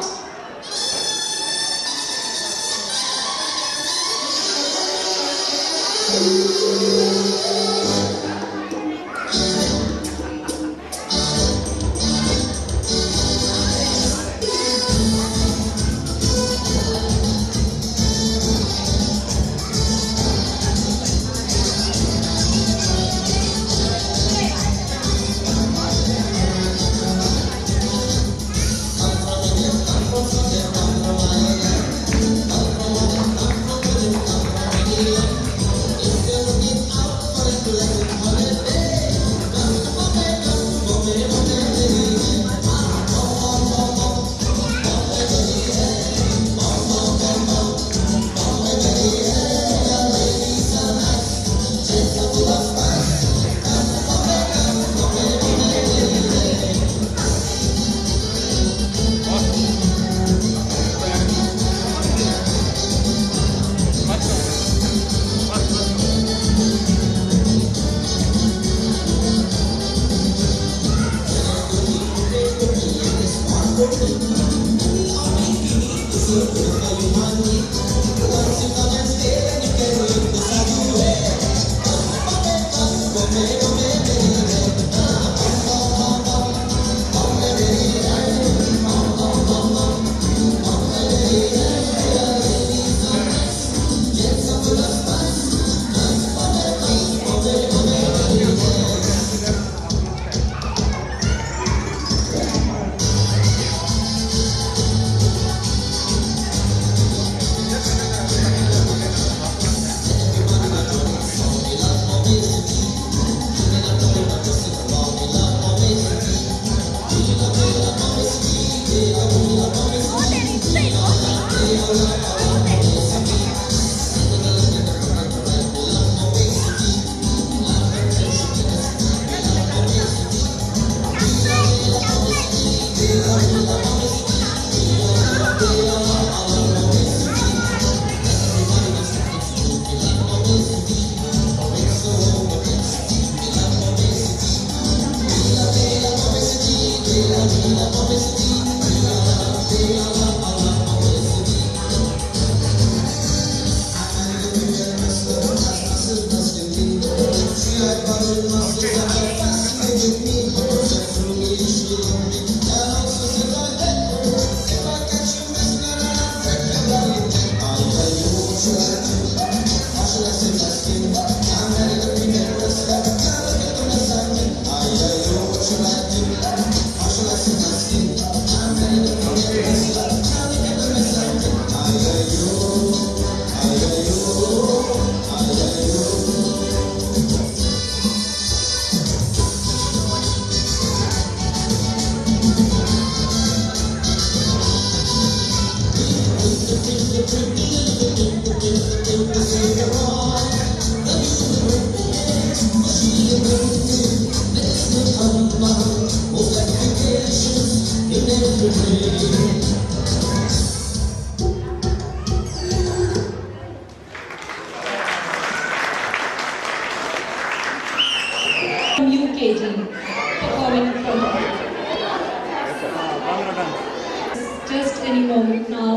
From UKG, performing from just any moment now.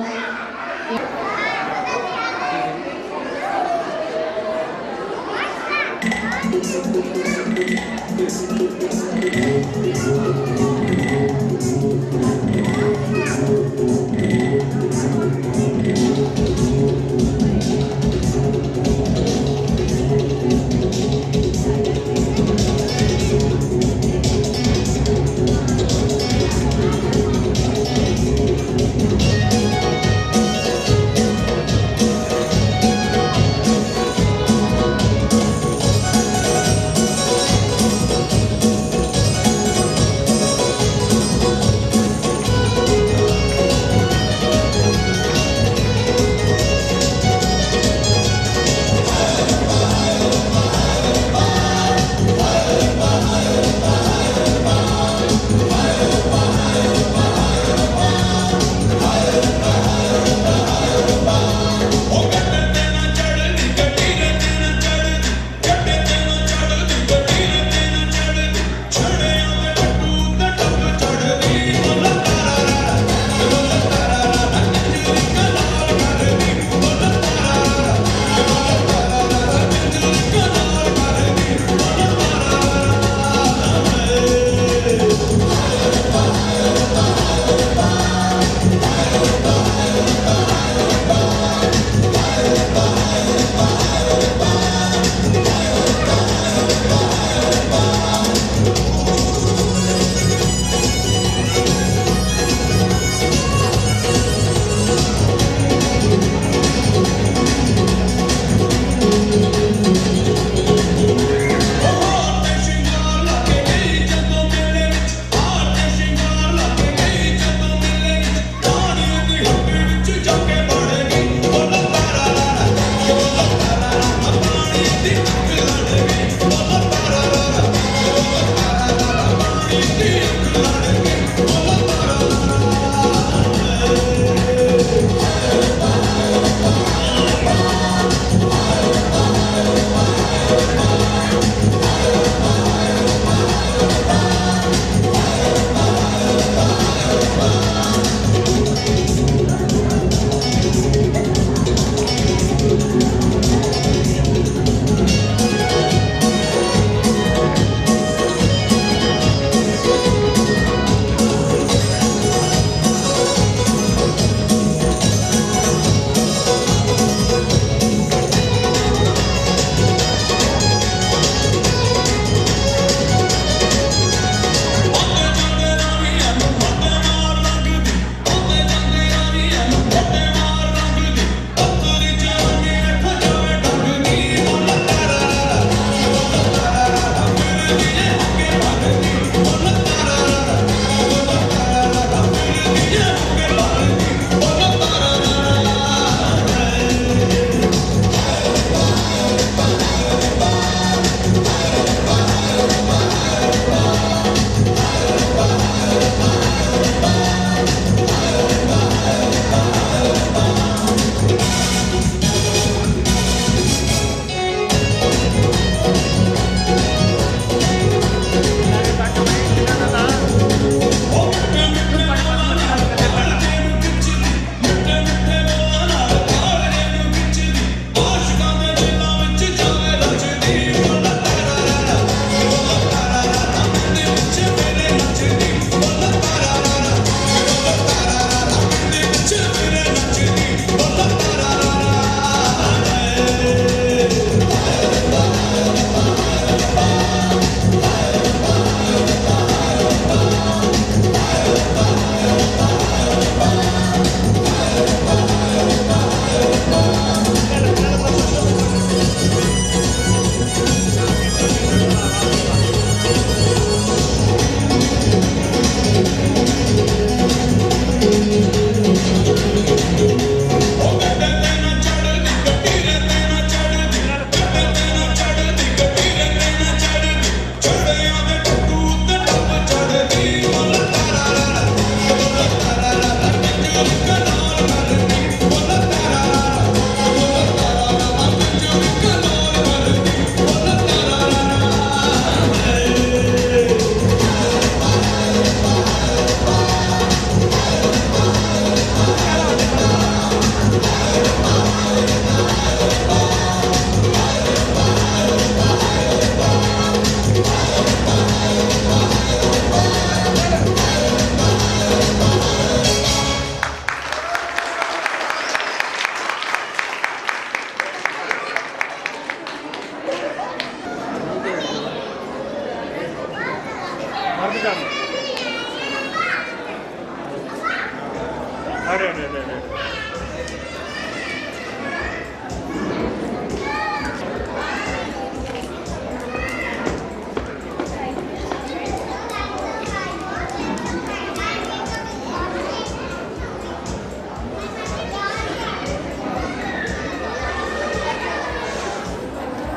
अरे अरे अरे अरे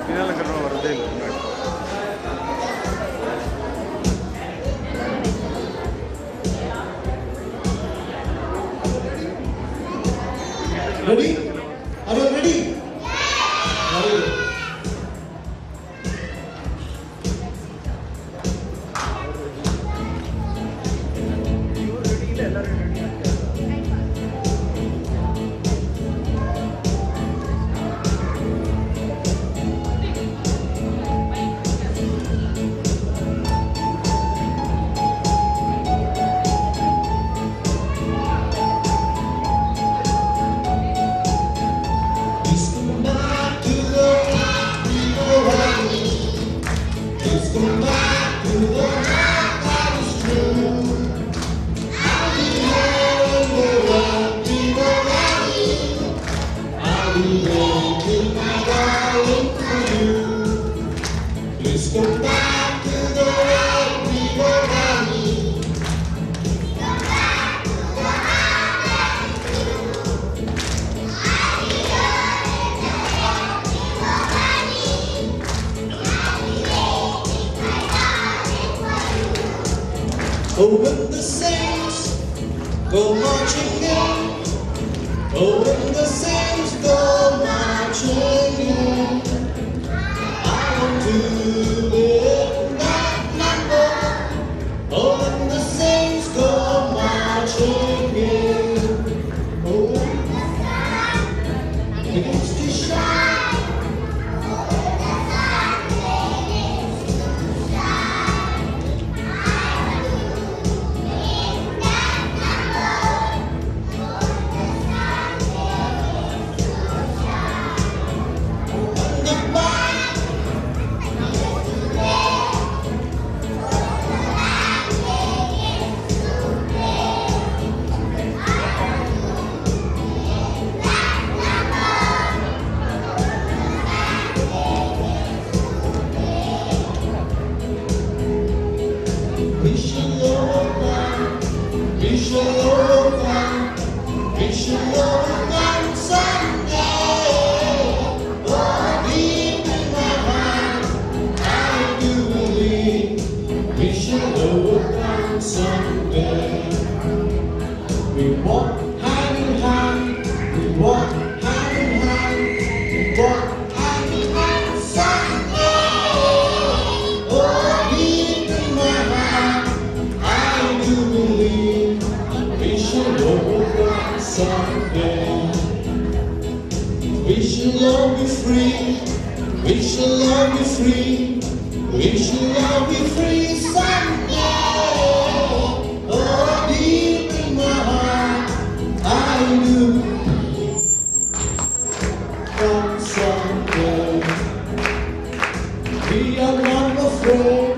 இதெல்லாம் வரதே இல்லை முன்னாடி. Ready? Are you ready? Very good. Please come back to the rock valley. Please come back to the rock that is true. I'll be there in the rock valley. I'll be waiting, my darling, for you. Please come back to the rock valley. Oh, when the saints go marching in, oh, when the saints go marching in, I want to be in that number. Oh, when the saints go marching in, oh, when it begins to shine. We shall overcome, we shall overcome, we shall overcome someday. Oh, deep in my heart, I do believe we shall overcome someday. We walk hand in hand, we walk hand in hand, we walk hand in hand someday. Oh, deep in my heart, I do believe we shall overcome someday. We shall all be free, we shall all be free, we shall all be free someday. Oh, deep in my heart, I do believe come someday. We are not afraid,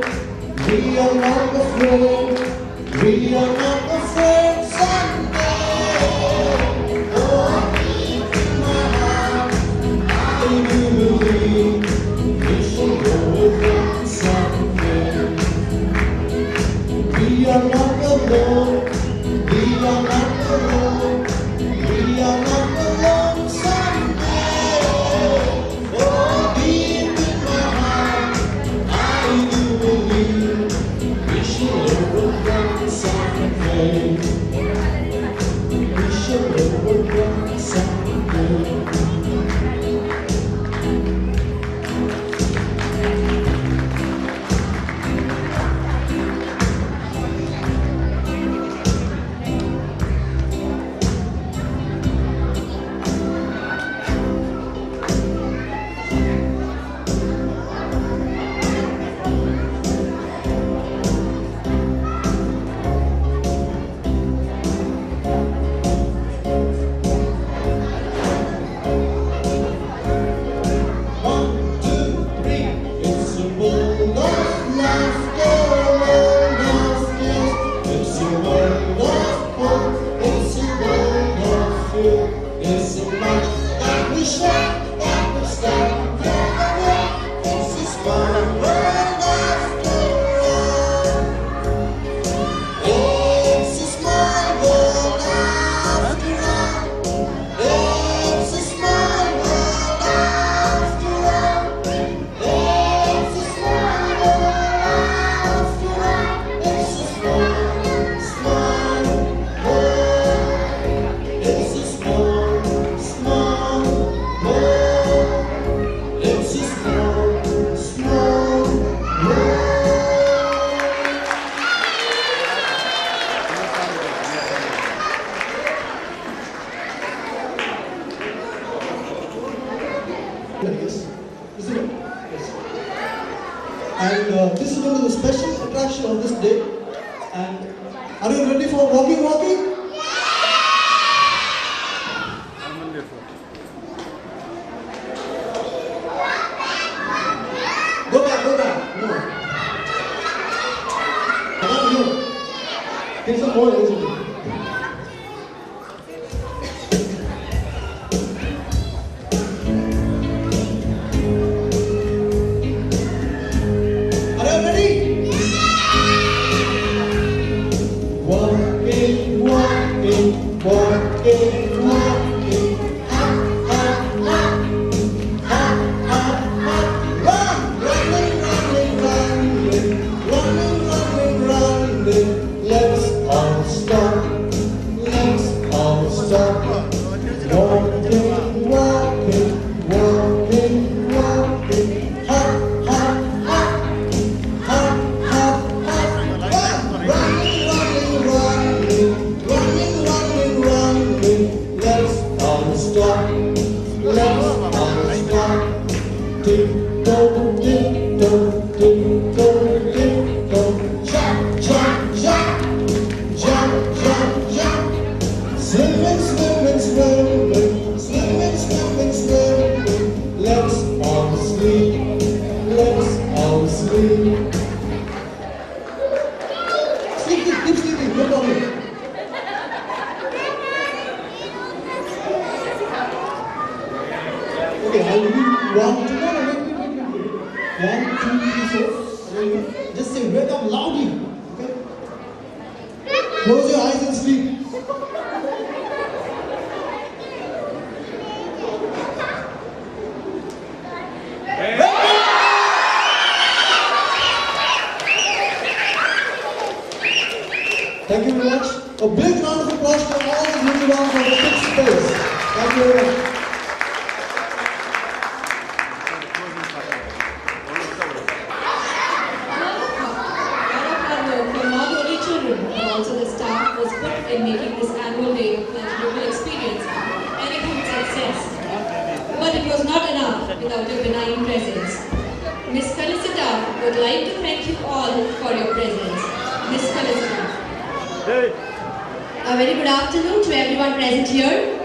we are not afraid, we are not afraid someday. Oh, deep in my heart, I do believe we shall overcome someday. you. There's so much that we share, that we stand for. This is one world after all. It's a small world after all. It's a small world after all. It's a small world after all. It's a small, small world. It's a small, small world. It's a small, small world. Yes, isn't it? Yes. And this is one of the special attraction of this day. And are you ready for walking? Go back. No. Come here. Take some more energy. Are you ready? Walking, walking, walking, walking. Up, up, up. Up, up, up. Run, running. Let's all stop. Let's all stop. Walking, walking, walking, walking. Hop, hop, hop. Hop, hop, hop. Running. Let's all stop. Let's all stop. Tick-tock, tick-tock, tick-tock, tick-tock. Jump, jump, jump. Jump, jump, jump. Swimming, swimming, swimming. Swimming, swimming, swimming. Let's all sleep. Let's all sleep. Sleep, keep sleeping, no problem. Okay, I'll give you 1, 2, wait. 1, 2, 3, 4. And then just say wake up loudly. Okay? Close your eyes and sleep. Thank you very much. A big round of applause for all the little ones on the kids' space. Thank you very much. Also the staff was put in making this annual day a pleasurable experience and a huge success. But it was not enough without your benign presence. Miss Felicita would like to thank you all for your presence. Miss Felicita. A very good afternoon to everyone present here.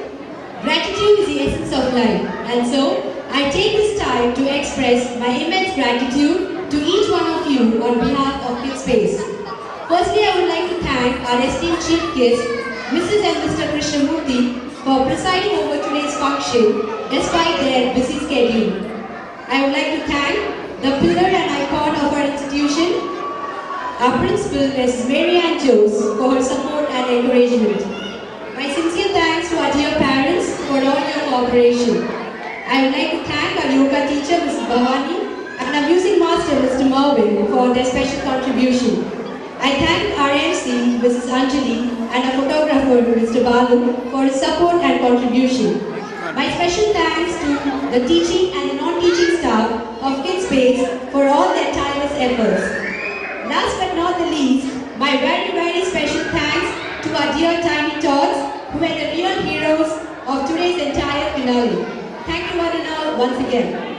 Gratitude is the essence of life, and so I take this time to express my immense gratitude to each one of you on behalf of KidSpace. Firstly, I would like to thank our esteemed chief guests, Mrs. and Mr. Krishnamurthy, for presiding over today's function despite their busy schedule. I would like to thank the pillar and icon of our institution, our principal, Mrs. Mary Ann Jose, for her support and encouragement. My sincere thanks to our dear parents for all your cooperation. I would like to thank our yoga teacher, Mrs. Bhavani, and our music master, Mr. Mervin, for their special contribution. I thank our MC, Mrs. Anjali, and our photographer, Mr. Balu, for his support and contribution. My special thanks to the teaching and the non-teaching staff of KidSpace for all their tireless efforts. Last but not the least, my very, very special thanks to our dear Tiny Tots, who were the real heroes of today's entire finale. Thank you one and all once again.